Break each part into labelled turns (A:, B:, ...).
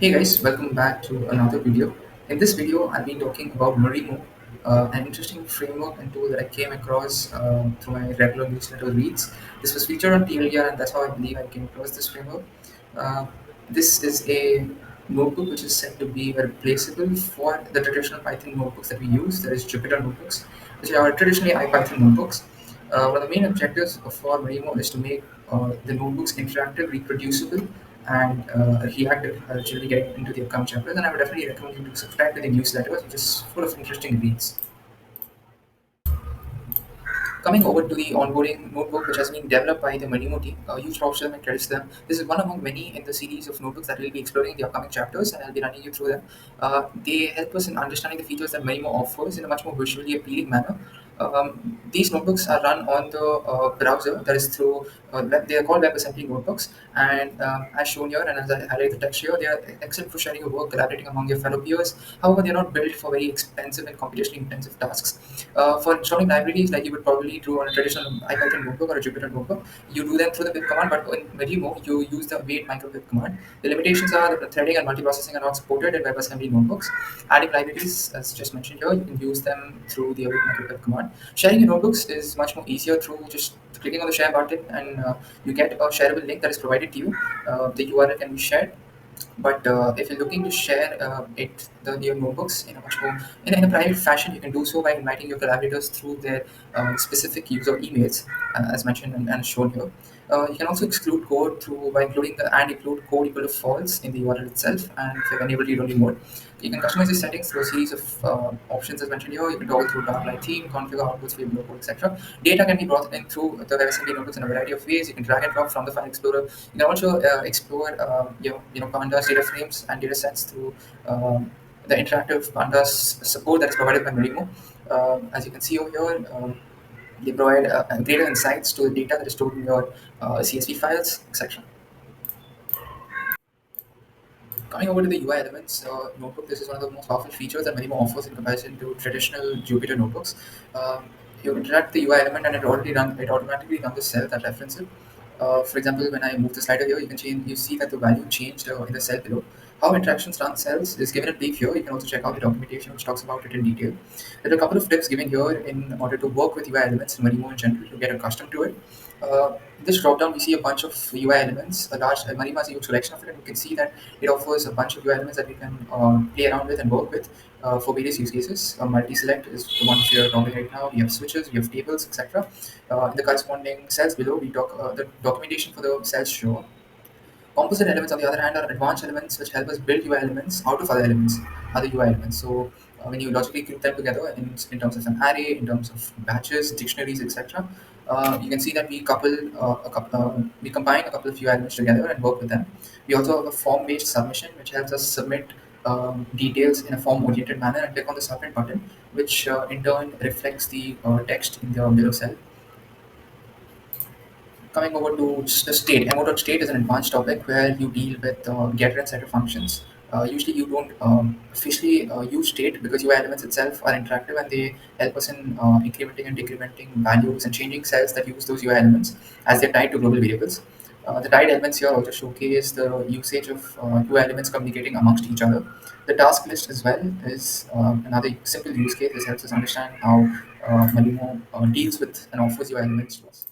A: Hey guys, welcome back to another video. In this video, I'll be talking about Marimo, an interesting framework and tool that I came across through my regular newsletter reads. This was featured on TLDR, and that's how I believe I came across this framework. Uh, this is a notebook which is said to be replaceable for the traditional Python notebooks that we use. That is Jupyter notebooks, which are traditionally IPython notebooks. One of the main objectives for Marimo is to make the notebooks interactive, reproducible, and reactive, generally getting into the upcoming chapters. And I would definitely recommend you to subscribe to the newsletters, which is full of interesting reads. Coming over to the onboarding notebook, which has been developed by the Manimo team, huge props to them and credits to them. This is one among many in the series of notebooks that we'll be exploring in the upcoming chapters, and I'll be running you through them. They help us in understanding the features that Manimo offers in a much more visually appealing manner. These notebooks are run on the browser, that is through they are called WebAssembly notebooks, and as shown here, and as I highlight the text here, they are excellent for sharing your work, collaborating among your fellow peers. However, they're not built for very expensive and computationally intensive tasks. For installing libraries, like you would probably do on a traditional IPython notebook or a Jupyter notebook, you do them through the pip command, but in Marimo, you use the await micro pip command. The limitations are that the threading and multiprocessing are not supported in WebAssembly notebooks. Adding libraries, as just mentioned here, you can use them through the await micro pip command. Sharing your notebooks is much more easier through just clicking on the share button, and you get a shareable link that is provided to you. The URL can be shared, but if you're looking to share your notebooks in a much more in a private fashion, you can do so by inviting your collaborators through their specific user emails, as mentioned and shown here. You can also exclude code through by including the and include code equal to false in the URL itself, and if you've enabled read-only mode, you can customize your settings through a series of options as mentioned here. You can toggle through dark light theme, configure outputs for your below code, etc. Data can be brought in through the WebAssembly notebooks in a variety of ways. You can drag and drop from the file explorer. You can also explore pandas data frames and data sets through the interactive pandas support that is provided by Marimo. As you can see over here, they provide greater insights to the data that is stored in your CSV files, etc. Coming over to the UI elements notebook, this is one of the most powerful features that Marimo offers in comparison to traditional Jupyter notebooks. You interact with the UI element, and it automatically runs the cell that reference it. For example, when I move the slider here, you see that the value changed in the cell below. How interactions run cells is given a brief here. You can also check out the documentation which talks about it in detail. There are a couple of tips given here in order to work with UI elements in Marimo in general to get accustomed to it. This drop down, we see a bunch of UI elements. A large Marimo has a huge selection of it, and you can see that it offers a bunch of UI elements that we can play around with and work with for various use cases. Multi-select is the one which we are talking right now. We have switches, we have tables, etc. In the corresponding cells below, we talk the documentation for the cells show. Composite elements, on the other hand, are advanced elements which help us build UI elements out of other UI elements. So when you logically group them together in terms of an array, in terms of batches, dictionaries, etc., you can see that we combine a couple of UI elements together and work with them. We also have a form-based submission, which helps us submit details in a form-oriented manner and click on the submit button, which in turn reflects the text in the below cell. Coming over to the state, M.state is an advanced topic where you deal with getter and setter functions. Usually, you don't officially use state because UI elements itself are interactive and they help us in incrementing and decrementing values and changing cells that use those UI elements as they're tied to global variables. The tied elements here also showcase the usage of UI elements communicating amongst each other. The task list as well is another simple use case. This helps us understand how Malimo deals with and offers UI elements to us.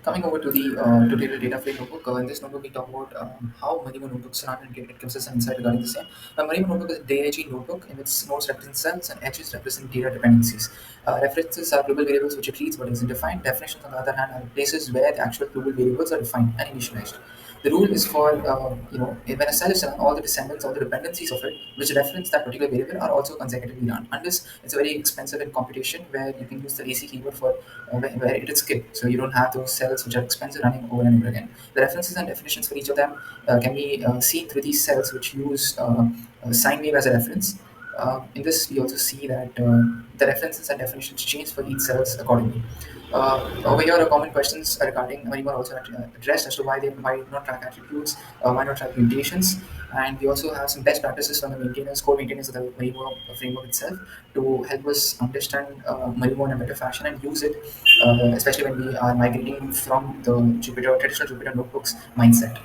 A: Coming over to the tutorial data frame notebook, in this notebook we talk about how Marimo notebooks run and it gives us an insight regarding the same. Marimo notebook is a DAG notebook in which nodes represent cells and edges represent data dependencies. References are global variables which it reads but isn't defined. Definitions, on the other hand, are places where the actual global variables are defined and initialized. The rule is for, when a cell is run, all the descendants, all the dependencies of it, which reference that particular variable, are also consecutively run. Unless it's very expensive in computation where you can use the AC keyword for where it is skipped. So you don't have those cells which are expensive running over and over again. The references and definitions for each of them can be seen through these cells which use sine wave as a reference. In this, we also see that the references and definitions change for each cells accordingly. Over here, common questions regarding Marimo are also addressed as to why not track attributes, why not track mutations, and we also have some best practices from the maintainers, core maintainers of the Marimo framework itself to help us understand Marimo in a better fashion and use it, especially when we are migrating from the traditional Jupyter notebooks mindset.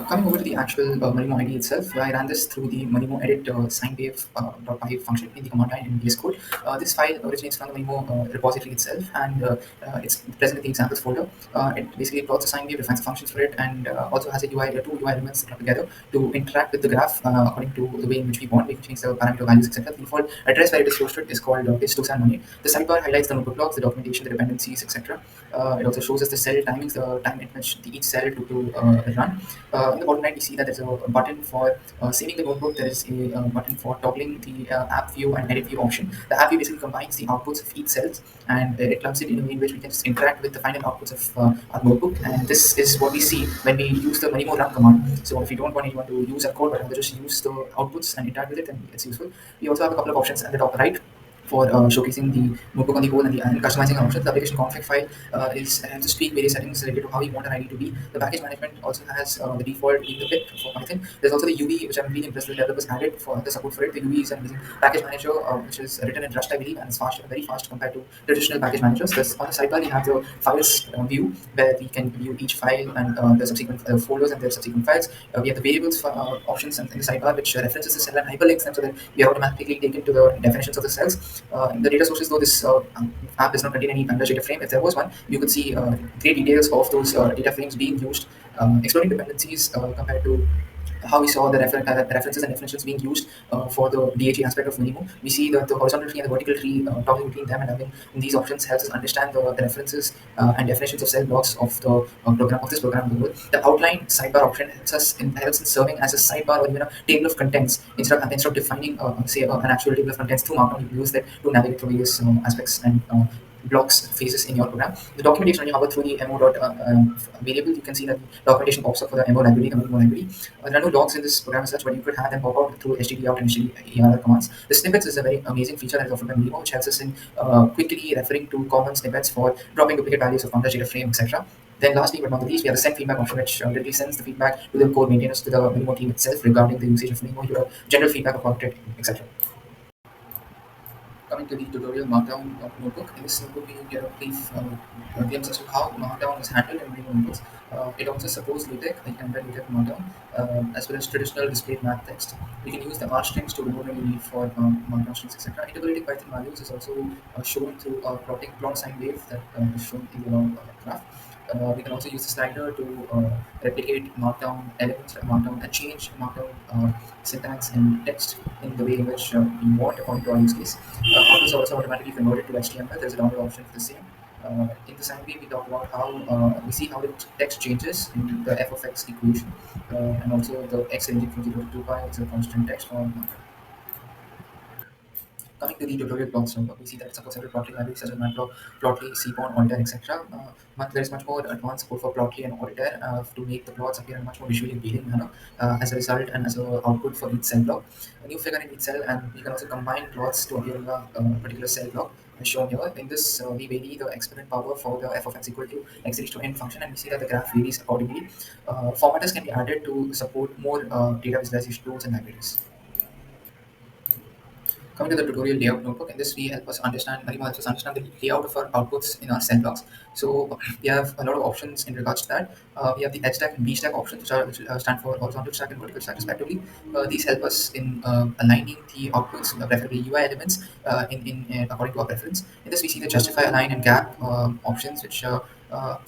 A: Coming over to the actual marimo ID itself, I ran this through the marimo edit .py function in the command line in VS Code. This file originates from the marimo repository itself, and it's present in the examples folder. It basically plots a sine wave, defines the functions for it, and also has a UI, two UI elements clubbed together to interact with the graph according to the way in which we want. We can change the parameter values, etc. The default address where it is stored is called page2718. The sidebar highlights the notebook blocks, the documentation, the dependencies, etc. It also shows us the cell timings, the time in which each cell to run. In the bottom right, we see that there's a button for saving the notebook. There is a button for toggling the app view and edit view option. The app view basically combines the outputs of each cells, and it clubs it in a way in which we can just interact with the final outputs of our notebook. And this is what we see when we use the marimo run command. So if you don't want anyone to use a code, but rather just use the outputs and interact with it, then it's useful. We also have a couple of options at the top right for showcasing the notebook on the whole, and customizing our options. The application config file is has to tweak various settings related to how you want an ID to be. The package management also has the default being the bit for Python. There's also the UV, which I'm really impressed with the developers added for the support for it. The UV is an amazing package manager, which is written in Rust, I believe, and it's fast, very fast compared to traditional package managers. There's, on the sidebar, we have the files view, where we can view each file and the subsequent folders and their subsequent files. We have the variables for, options in the sidebar, which references the cell and hyperlinks them so that we are automatically taken to the definitions of the cells. In the data sources, though, this app does not contain any pandas data frame. If there was one, you could see great details of those data frames being used, exploring dependencies compared to how we saw the references and definitions being used for the DHE aspect of Minimo. We see that the horizontal tree and the vertical tree toggling between them and having these options helps us understand the references and definitions of cell blocks of the program of this program. The outline sidebar option helps in serving as a sidebar or even a table of contents instead of defining say an actual table of contents through Markdown. You can use that to navigate through various aspects and blocks phases in your program. The documentation, when you hover through the mo dot variable, you can see that the documentation pops up for the mo library, the mo library. There are no logs in this program as such, but you could have them pop out through std out and std commands. The snippets is a very amazing feature that is offered by Minimo, which helps us in quickly referring to common snippets for dropping duplicate values of context data frame, etc. Then lastly but not the least, we have the send feedback option, which directly sends the feedback to the code maintainers, to the Minimo team itself regarding the usage of Minimo, your general feedback about it, etc. Coming to the tutorial Markdown notebook. In this notebook, you get a brief glimpse as to how Markdown is handled in many notebooks. It also supports LaTeX, you can embed LaTeX Markdown, as well as traditional displayed math text. You can use the R strings to remove any need for Markdown strings, etc. Integrating Python values is also shown through plot sine wave that is shown in the graph. We can also use the slider to replicate Markdown elements, Markdown, and change Markdown syntax and text in the way in which we want according to our use case. Autos are also automatically converted to HTML. There's a download option for the same. In the same way, we talk about how we see how the text changes in the f of x equation, and also the x ranging from 0 to 2 pi is a constant text form. Coming to the tutorial blocks framework, we see that it supports several plotly libraries such as matplotlib, plotly, cpon, alter, etc. There is much more advanced support for plotly and alter to make the plots appear in a much more visually appealing manner as a result and as an output for each cell block. A new figure in each cell, and you can also combine plots to appear in a particular cell block as shown here. In this, we vary the exponent power for the f of x equal to x raised to n function, and we see that the graph varies accordingly. Formatters can be added to support more data visualization tools and libraries. Coming to the tutorial layout notebook, in this we help us understand, Marimo helps us understand the layout of our outputs in our cell blocks. So we have a lot of options in regards to that. We have the H stack and B stack options, which stand for horizontal stack and vertical stack respectively. These help us in aligning the outputs, preferably UI elements, in according to our preference. In this we see the justify, align, and gap which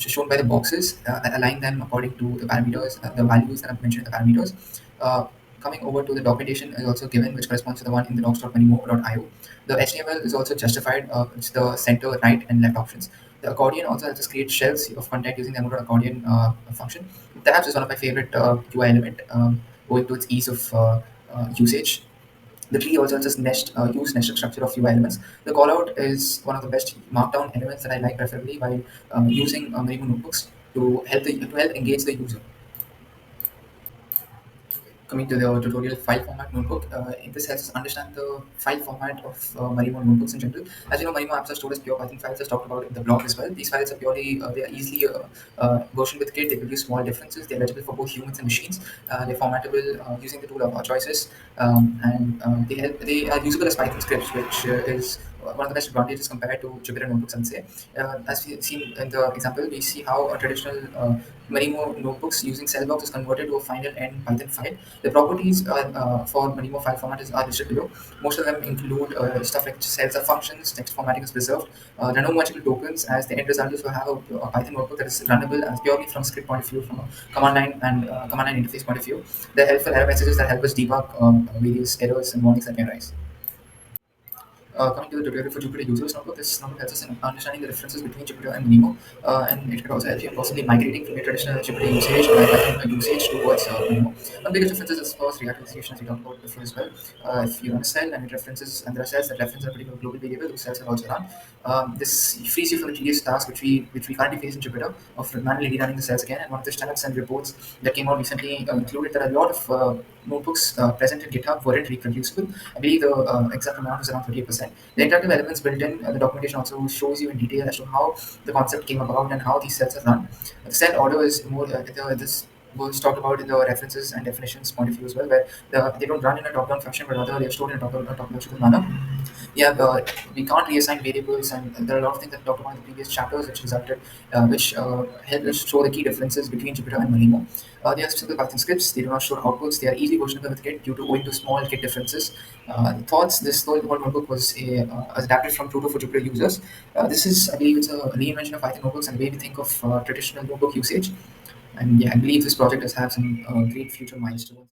A: is shown by the boxes, align them according to the parameters, the values that I've mentioned in the parameters. Uh, Coming over to the documentation is also given, which corresponds to the one in the docs.marimo.io. The HTML is also justified. It's the center, right, and left options. The accordion also has to create shells of content using the accordion function. Tabs is one of my favorite UI element, owing to its ease of usage. The tree also has this use nested structure of UI elements. The callout is one of the best markdown elements that I like preferably while using Marimo notebooks to help engage the user. Coming to the tutorial file format notebook, this helps us understand the file format of Marimo notebooks in general. As you know, Marimo apps are stored as pure Python files, as talked about in the blog as well. These files are purely, they are easily versioned with Git. They produce small differences. They're legible for both humans and machines. They're formattable using the tool of our choices, and they are usable as Python scripts, which is one of the best advantages compared to Jupyter notebooks, I'd say. As we've seen in the example, we see how a traditional Marimo notebooks using cell blocks is converted to a final end Python file. The properties for Marimo file format are listed below. Most of them include stuff like cells are functions, text formatting is preserved. There are no magical tokens, as the end result is to have a Python notebook that is runnable as purely from script point of view, from a command line interface point of view. They're helpful error messages that help us debug various errors and warnings that may arise. Coming to the tutorial for Jupyter users notebook, this notebook helps us in understanding the differences between Jupyter and Nemo, and it could also help you in possibly migrating from your traditional Jupyter usage or Python usage towards Nemo. One of the biggest differences is, of course, reactivation, as we talked about before as well. If you run a cell and it references, and there are cells that reference a particular global variable, those cells are also run. This frees you from the tedious task which we currently face in Jupyter of manually rerunning the cells again. And one of the stats and reports that came out recently included that a lot of notebooks present in GitHub weren't reproducible. I believe the exact amount was around 38%. The interactive elements built in the documentation also shows you in detail as to how the concept came about and how these cells are run. The cell order is more this was talked about in the references and definitions point of view as well, where they don't run in a top-down fashion, but rather they're stored in a top-logical manner. Yeah, but we can't reassign variables, and there are a lot of things that we talked about in the previous chapters, which help us show the key differences between Jupyter and Marimo. They are simple Python scripts. They do not store outputs. They are easily versionable with Git due to owing to small Git differences. The thoughts this whole notebook was adapted from Tutor for Jupyter users. This is, I believe, it's a reinvention of Python notebooks and the way we think of traditional notebook usage. And yeah, I believe this project has had some great future milestones.